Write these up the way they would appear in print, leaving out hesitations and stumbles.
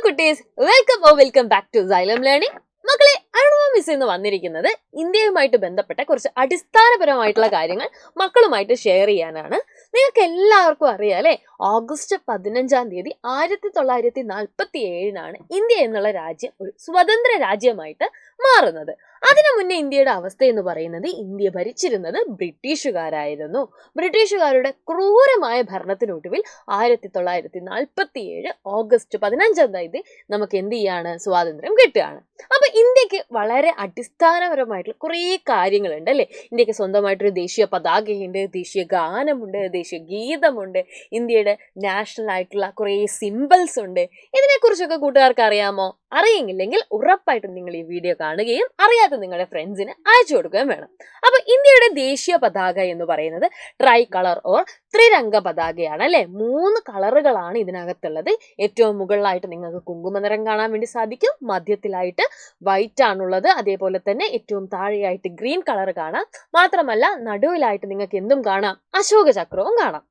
കുട്ടീസ്, welcome back to Xylem learning. മക്കളെ, Aruna miss ഇന്ന് വന്നിരിക്കുന്നത് ഇന്ത്യയുമായിട്ട് ബന്ധപ്പെട്ട കുറച്ച് അടിസ്ഥാനപരമായിട്ടുള്ള കാര്യങ്ങൾ മക്കളുമായിട്ട് ഷെയർ ചെയ്യാനാണ്. നിങ്ങൾക്ക് എല്ലാവർക്കും അറിയാം അല്ലെ, ഓഗസ്റ്റ് 15 1947 ഇന്ത്യ എന്നുള്ള രാജ്യം ഒരു സ്വതന്ത്ര രാജ്യമായിട്ട് മാറുന്നത്. അതിനു മുന്നേ ഇന്ത്യയുടെ അവസ്ഥ എന്ന് പറയുന്നത്, ഇന്ത്യ ഭരിച്ചിരുന്നത് ബ്രിട്ടീഷുകാരായിരുന്നു. ബ്രിട്ടീഷുകാരുടെ ക്രൂരമായ ഭരണത്തിനൊടുവിൽ 1947 ഓഗസ്റ്റ് 15 നമുക്ക് എന്ത് ചെയ്യാണ്, സ്വാതന്ത്ര്യം കിട്ടുകയാണ്. അപ്പൊ ഇന്ത്യക്ക് വളരെ അടിസ്ഥാനപരമായിട്ടുള്ള കുറേ കാര്യങ്ങളുണ്ട് അല്ലെ. ഇന്ത്യക്ക് സ്വന്തമായിട്ടൊരു ദേശീയ പതാകയുണ്ട്, ദേശീയ ഗാനമുണ്ട്, ദേശീയ ഗീതമുണ്ട്, ഇന്ത്യയുടെ നാഷണൽ ആയിട്ടുള്ള കുറേ സിംബൽസ് ഉണ്ട്. ഇതിനെക്കുറിച്ചൊക്കെ കൂട്ടുകാർക്ക് അറിയാമോ? അറിയില്ലെങ്കിൽ ഉറപ്പായിട്ടും നിങ്ങൾ ഈ വീഡിയോ കാണുകയും അറിയാത്ത നിങ്ങളുടെ ഫ്രണ്ട്സിന് അയച്ചു കൊടുക്കുകയും വേണം. അപ്പൊ ഇന്ത്യയുടെ ദേശീയ പതാക എന്ന് പറയുന്നത് ട്രൈ കളർ ഓർ ത്രിരംഗ പതാകയാണ് അല്ലെ. 3 കളറുകളാണ് ഇതിനകത്തുള്ളത്. ഏറ്റവും മുകളിലായിട്ട് നിങ്ങൾക്ക് കുങ്കുമനിറം കാണാൻ വേണ്ടി സാധിക്കും, മധ്യത്തിലായിട്ട് വൈറ്റ് ആണുള്ളത്, അതേപോലെ തന്നെ ഏറ്റവും താഴെയായിട്ട് ഗ്രീൻ കളർ കാണാം. മാത്രമല്ല നടുവിലായിട്ട് നിങ്ങൾക്ക് എന്തും കാണാം, അശോക ചക്രവും കാണാം.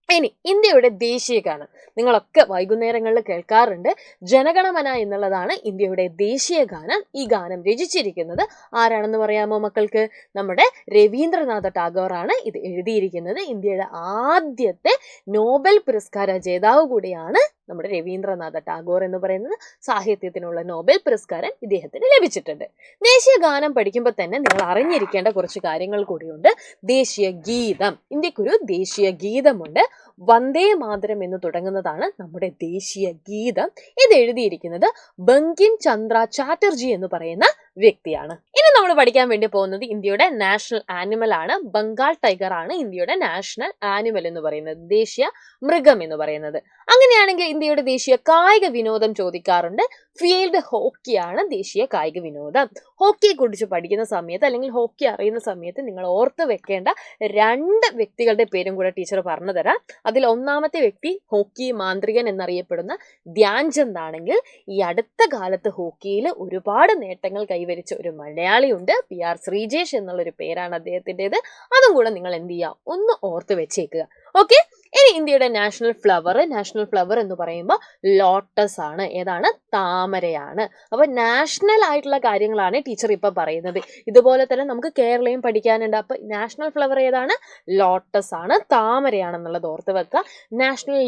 ഇനി ഇന്ത്യയുടെ ദേശീയ ഗാനം നിങ്ങളൊക്കെ വൈകുന്നേരങ്ങളിൽ കേൾക്കാറുണ്ട്. ജനഗണമന എന്നുള്ളതാണ് ഇന്ത്യയുടെ ദേശീയ ഗാനം. ഈ ഗാനം രചിച്ചിരിക്കുന്നത് ആരാണെന്ന് പറയാമോ മക്കൾക്ക്? നമ്മുടെ രവീന്ദ്രനാഥ ടാഗോറാണ് ഇത് എഴുതിയിരിക്കുന്നത്. ഇന്ത്യയുടെ ആദ്യത്തെ നോബൽ പുരസ്കാര ജേതാവ് കൂടിയാണ് നമ്മുടെ രവീന്ദ്രനാഥ ടാഗോർ എന്ന് പറയുന്നത്. സാഹിത്യത്തിനുള്ള നോബൽ പുരസ്കാരം ഇദ്ദേഹത്തിന് ലഭിച്ചിട്ടുണ്ട്. ദേശീയ ഗാനം പഠിക്കുമ്പോൾ തന്നെ നിങ്ങൾ അറിഞ്ഞിരിക്കേണ്ട കുറച്ച് കാര്യങ്ങൾ കൂടിയുണ്ട്. ദേശീയ ഗീതം, ഇന്ത്യക്കൊരു ദേശീയ ഗീതമുണ്ട്. വന്ദേ മാതരം എന്ന് തുടങ്ങുന്നതാണ് നമ്മുടെ ദേശീയ ഗീതം. ഇത് എഴുതിയിരിക്കുന്നത് ബങ്കിം ചന്ദ്ര ചാറ്റർജി എന്ന് പറയുന്ന വ്യക്തിയാണ്. ഇനി നമ്മൾ പഠിക്കാൻ വേണ്ടി പോകുന്നത് ഇന്ത്യയുടെ നാഷണൽ ആനിമൽ ആണ്. ബംഗാൾ ടൈഗർ ആണ് ഇന്ത്യയുടെ നാഷണൽ ആനിമൽ എന്ന് പറയുന്നത്, ദേശീയ മൃഗം എന്ന് പറയുന്നത്. അങ്ങനെയാണെങ്കിൽ ഇന്ത്യയുടെ ദേശീയ കായിക വിനോദം ചോദിക്കാറുണ്ട്. ഫീൽഡ് ഹോക്കിയാണ് ദേശീയ കായിക വിനോദം. ഹോക്കിയെ കുറിച്ച് പഠിക്കുന്ന സമയത്ത് അല്ലെങ്കിൽ ഹോക്കി അറിയുന്ന സമയത്ത് നിങ്ങൾ ഓർത്ത് വെക്കേണ്ട 2 വ്യക്തികളുടെ പേരും കൂടെ ടീച്ചർ പറഞ്ഞു തരാം. അതിൽ ഒന്നാമത്തെ വ്യക്തി ഹോക്കി മാന്ത്രികൻ എന്നറിയപ്പെടുന്ന ധ്യാൻചന്ദ് ആണെങ്കിൽ, ഈ അടുത്ത കാലത്ത് ഹോക്കിയിൽ ഒരുപാട് നേട്ടങ്ങൾ കൈവരിച്ച ഒരു മലയാളിയുണ്ട്, PR ശ്രീജേഷ് എന്നുള്ളൊരു പേരാണ് അദ്ദേഹത്തിൻ്റെത്. അതും കൂടെ നിങ്ങൾ എന്ത് ചെയ്യുക, ഒന്ന് ഓർത്ത് വെച്ചേക്കുക. ഓക്കെ. ഇനി ഇന്ത്യയുടെ നാഷണൽ ഫ്ലവർ എന്ന് പറയുമ്പോൾ ലോട്ടസ് ആണ്. ഏതാണ്? താമരയാണ്. അപ്പൊ നാഷണൽ ആയിട്ടുള്ള കാര്യങ്ങളാണ് ടീച്ചർ ഇപ്പൊ പറയുന്നത്. ഇതുപോലെ തന്നെ നമുക്ക് കേരളയും പഠിക്കാനുണ്ട്. അപ്പൊ നാഷണൽ ഫ്ലവർ ഏതാണ്? ലോട്ടസ് ആണ്, താമരയാണെന്നുള്ളത് ഓർത്ത് വെക്കുക. നാഷണൽ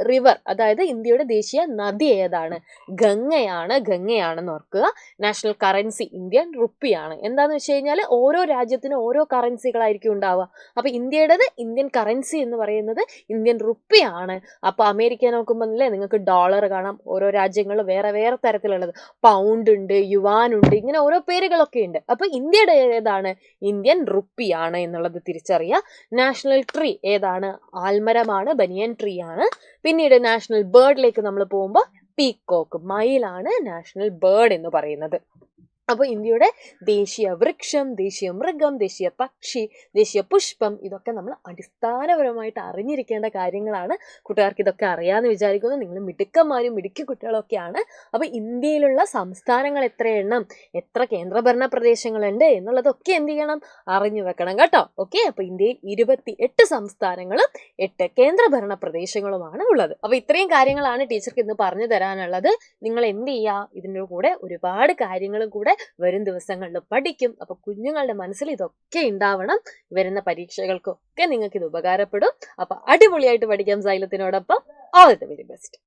റിവർ അതായത് ഇന്ത്യയുടെ ദേശീയ നദി ഏതാണ്? ഗംഗയാണെന്ന് ഓർക്കുക. നാഷണൽ കറൻസി ഇന്ത്യൻ റുപ്പിയാണ്. എന്താന്ന് വെച്ച് കഴിഞ്ഞാൽ ഓരോ രാജ്യത്തിനും ഓരോ കറൻസികളായിരിക്കും ഉണ്ടാവുക. അപ്പൊ ഇന്ത്യയുടേത് ഇന്ത്യൻ കറൻസി എന്ന് പറയുന്നത് ഇന്ത്യൻ റുപ്പിയാണ്. അപ്പൊ അമേരിക്ക നോക്കുമ്പോൾ അല്ലേ നിങ്ങൾക്ക് ഡോളർ കാണാം. ഓരോ രാജ്യങ്ങളും വേറെ വേറെ തരത്തിലുള്ളത്, പൗണ്ട് ഉണ്ട്, യുവാൻ ഉണ്ട്, ഇങ്ങനെ ഓരോ പേരുകളൊക്കെ ഉണ്ട്. അപ്പൊ ഇന്ത്യയുടെ ഏതാണ്? ഇന്ത്യൻ റുപ്പിയാണ് എന്നുള്ളത് തിരിച്ചറിയുക. നാഷണൽ ട്രീ ഏതാണ്? ആൽമരമാണ്, ബനിയൻ ട്രീ ആണ്. പിന്നീട് നാഷണൽ ബേർഡിലേക്ക് നമ്മൾ പോകുമ്പോൾ പീക്കോക്ക്, മയിലാണ് നാഷണൽ ബേർഡ് എന്ന് പറയുന്നത്. അപ്പോൾ ഇന്ത്യയുടെ ദേശീയ വൃക്ഷം, ദേശീയ മൃഗം, ദേശീയ പക്ഷി, ദേശീയ പുഷ്പം, ഇതൊക്കെ നമ്മൾ അടിസ്ഥാനപരമായിട്ട് അറിഞ്ഞിരിക്കേണ്ട കാര്യങ്ങളാണ്. കൂട്ടുകാർക്ക് ഇതൊക്കെ അറിയാമെന്ന് വിചാരിക്കുന്നു. നിങ്ങൾ മിടുക്കന്മാരും മിടുക്കി കുട്ടികളൊക്കെയാണ്. അപ്പോൾ ഇന്ത്യയിലുള്ള സംസ്ഥാനങ്ങൾ എത്ര എണ്ണം, എത്ര കേന്ദ്രഭരണ പ്രദേശങ്ങളുണ്ട് എന്നുള്ളതൊക്കെ എന്ത് ചെയ്യണം, അറിഞ്ഞു വെക്കണം കേട്ടോ. ഓക്കെ. അപ്പോൾ ഇന്ത്യയിൽ 28 സംസ്ഥാനങ്ങളും 8 കേന്ദ്രഭരണ പ്രദേശങ്ങളുമാണ് ഉള്ളത്. അപ്പോൾ ഇത്രയും കാര്യങ്ങളാണ് ടീച്ചർക്ക് ഇന്ന് പറഞ്ഞു തരാനുള്ളത്. നിങ്ങൾ എന്ത് ചെയ്യുക, ഇതിൻ്റെ കൂടെ ഒരുപാട് കാര്യങ്ങളും കൂടെ വരും ദിവസങ്ങളിൽ പഠിക്കും. അപ്പൊ കുഞ്ഞുങ്ങളുടെ മനസ്സിൽ ഇതൊക്കെ ഉണ്ടാവണം. വരുന്ന പരീക്ഷകൾക്കൊക്കെ നിങ്ങൾക്ക് ഇത് ഉപകാരപ്പെടും. അപ്പൊ അടിപൊളിയായിട്ട് പഠിക്കാം സൈലത്തിനോടൊപ്പം. All the very best.